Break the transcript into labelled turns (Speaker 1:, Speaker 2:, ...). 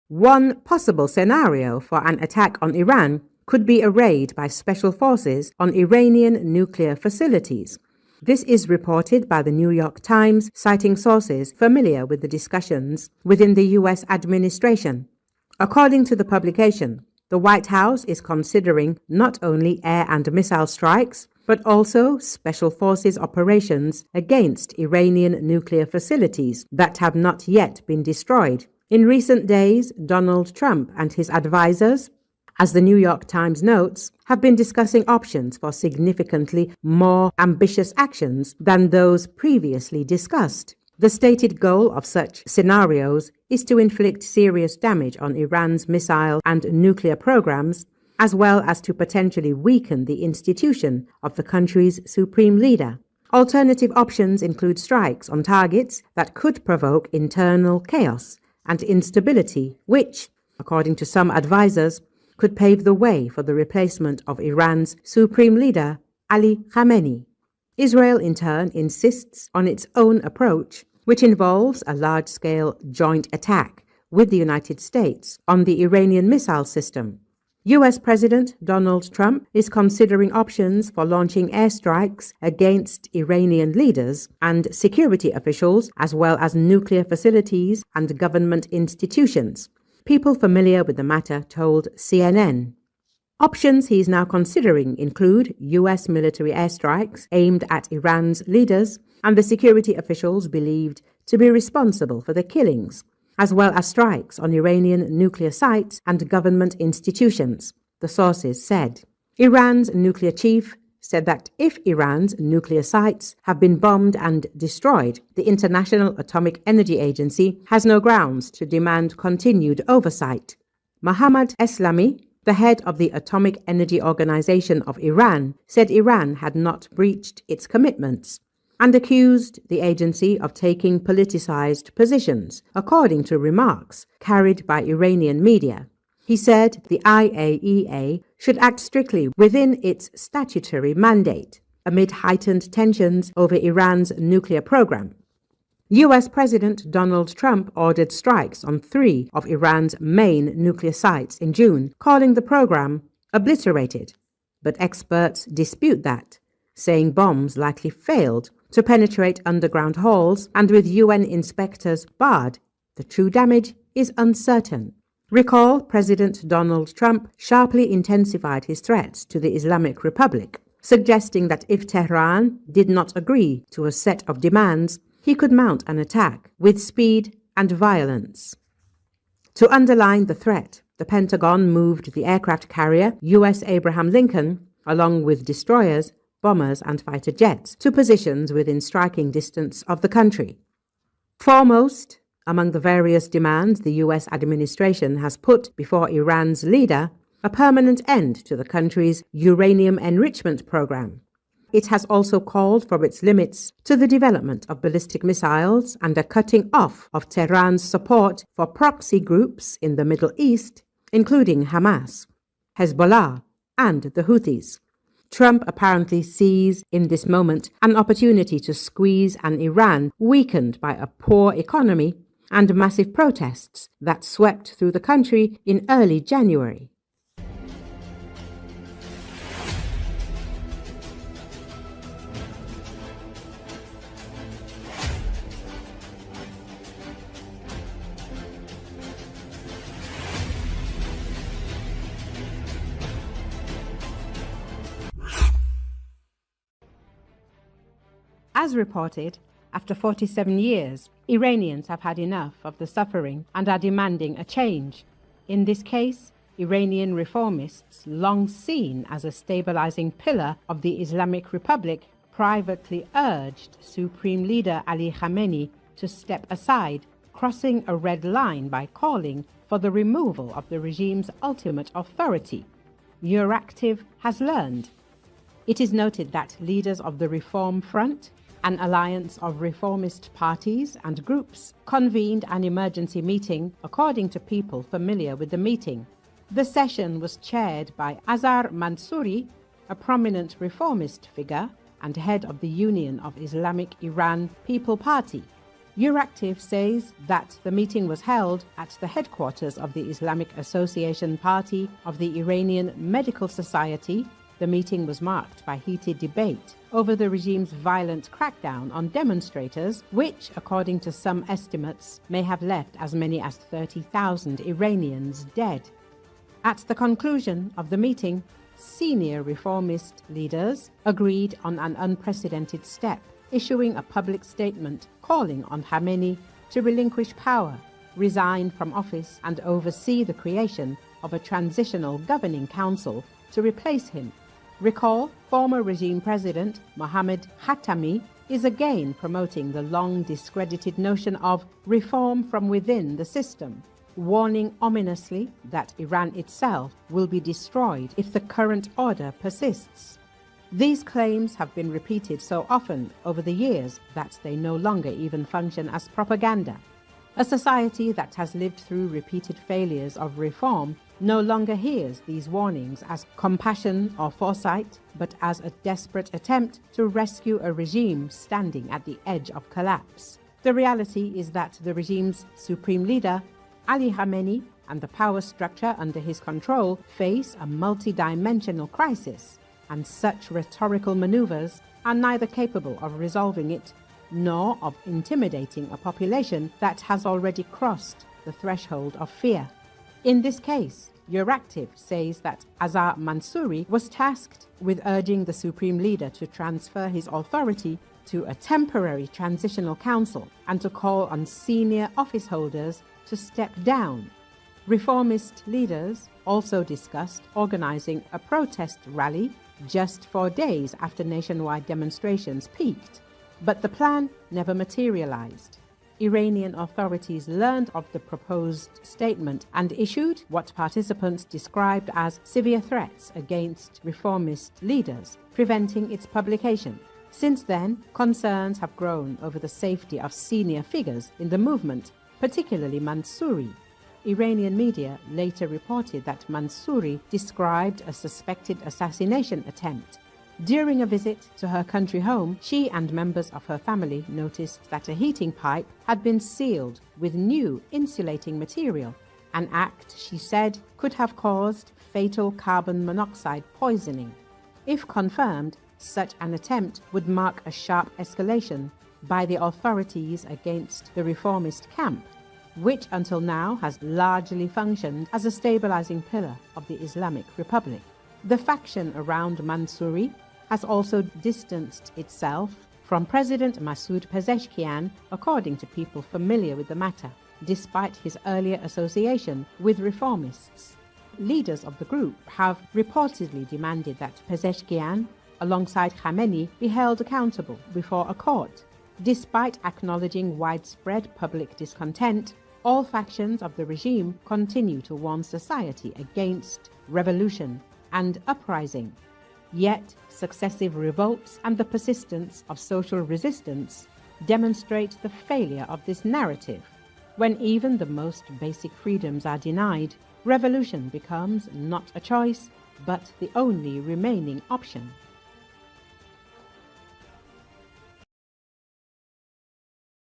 Speaker 1: One possible scenario for an attack on Iran could be a raid by special forces on Iranian nuclear facilities. This is reported by the New York Times, citing sources familiar with the discussions within the U.S. administration. According to the publication, the White House is considering not only air and missile strikes, but also special forces operations against Iranian nuclear facilities that have not yet been destroyed. In recent days, Donald Trump and his advisors, as the New York Times notes, have been discussing options for significantly more ambitious actions than those previously discussed. The stated goal of such scenarios is to inflict serious damage on Iran's missile and nuclear programs, as well as to potentially weaken the institution of the country's supreme leader. Alternative options include strikes on targets that could provoke internal chaos and instability, which, according to some advisors, could pave the way for the replacement of Iran's supreme leader, Ali Khamenei. Israel, in turn, insists on its own approach, which involves a large-scale joint attack with the United States on the Iranian missile system. U.S. President Donald Trump is considering options for launching airstrikes against Iranian leaders and security officials, as well as nuclear facilities and government institutions. People familiar with the matter told CNN. Options he is now considering include U.S. military airstrikes aimed at Iran's leaders and the security officials believed to be responsible for the killings, as well as strikes on Iranian nuclear sites and government institutions, the sources said. Iran's nuclear chief said that if Iran's nuclear sites have been bombed and destroyed, the International Atomic Energy Agency has no grounds to demand continued oversight. Mohammad Eslami, the head of the Atomic Energy Organization of Iran, said Iran had not breached its commitments and accused the agency of taking politicized positions, according to remarks carried by Iranian media. He said the IAEA should act strictly within its statutory mandate amid heightened tensions over Iran's nuclear program. U.S. President Donald Trump ordered strikes on 3 of Iran's main nuclear sites in June, calling the program obliterated. But experts dispute that, saying bombs likely failed to penetrate underground halls, and with UN inspectors barred, the true damage is uncertain. Recall President Donald Trump sharply intensified his threats to the Islamic Republic, suggesting that if Tehran did not agree to a set of demands, he could mount an attack with speed and violence. To underline the threat, the Pentagon moved the aircraft carrier U.S. Abraham Lincoln, along with destroyers, bombers and fighter jets, to positions within striking distance of the country. Foremost among the various demands the U.S. administration has put before Iran's leader, a permanent end to the country's uranium enrichment program. It has also called for its limits to the development of ballistic missiles and a cutting off of Tehran's support for proxy groups in the Middle East, including Hamas, Hezbollah, and the Houthis. Trump apparently sees in this moment an opportunity to squeeze an Iran weakened by a poor economy and massive protests that swept through the country in early January. As reported, after 47 years, Iranians have had enough of the suffering and are demanding a change. In this case, Iranian reformists, long seen as a stabilizing pillar of the Islamic Republic, privately urged Supreme Leader Ali Khamenei to step aside, crossing a red line by calling for the removal of the regime's ultimate authority. Euractiv has learned. It is noted that leaders of the Reform Front, an alliance of reformist parties and groups, convened an emergency meeting, according to people familiar with the meeting. The session was chaired by Azar Mansouri, a prominent reformist figure and head of the Union of Islamic Iran People Party. Euractiv says that the meeting was held at the headquarters of the Islamic Association Party of the Iranian Medical Society. The meeting was marked by heated debate over the regime's violent crackdown on demonstrators, which, according to some estimates, may have left as many as 30,000 Iranians dead. At the conclusion of the meeting, senior reformist leaders agreed on an unprecedented step, issuing a public statement calling on Khamenei to relinquish power, resign from office, and oversee the creation of a transitional governing council to replace him. Recall, former regime president Mohammad Khatami is again promoting the long discredited notion of reform from within the system, warning ominously that Iran itself will be destroyed if the current order persists. These claims have been repeated so often over the years that they no longer even function as propaganda. A society that has lived through repeated failures of reform no longer hears these warnings as compassion or foresight, but as a desperate attempt to rescue a regime standing at the edge of collapse. The reality is that the regime's supreme leader, Ali Khamenei, and the power structure under his control face a multi-dimensional crisis, and such rhetorical maneuvers are neither capable of resolving it nor of intimidating a population that has already crossed the threshold of fear. In this case, Euractiv says that Azar Mansouri was tasked with urging the supreme leader to transfer his authority to a temporary transitional council and to call on senior office holders to step down. Reformist leaders also discussed organizing a protest rally just 4 days after nationwide demonstrations peaked, but the plan never materialized. Iranian authorities learned of the proposed statement and issued what participants described as severe threats against reformist leaders, preventing its publication. Since then, concerns have grown over the safety of senior figures in the movement, particularly Mansouri. Iranian media later reported that Mansouri described a suspected assassination attempt. During a visit to her country home, she and members of her family noticed that a heating pipe had been sealed with new insulating material, an act she said could have caused fatal carbon monoxide poisoning. If confirmed, such an attempt would mark a sharp escalation by the authorities against the reformist camp, which until now has largely functioned as a stabilizing pillar of the Islamic Republic. The faction around Mansouri has also distanced itself from President Masoud Pezeshkian, according to people familiar with the matter, despite his earlier association with reformists. Leaders of the group have reportedly demanded that Pezeshkian, alongside Khamenei, be held accountable before a court. Despite acknowledging widespread public discontent, all factions of the regime continue to warn society against revolution and uprising. Yet, successive revolts and the persistence of social resistance demonstrate the failure of this narrative. When even the most basic freedoms are denied, revolution becomes not a choice, but the only remaining option.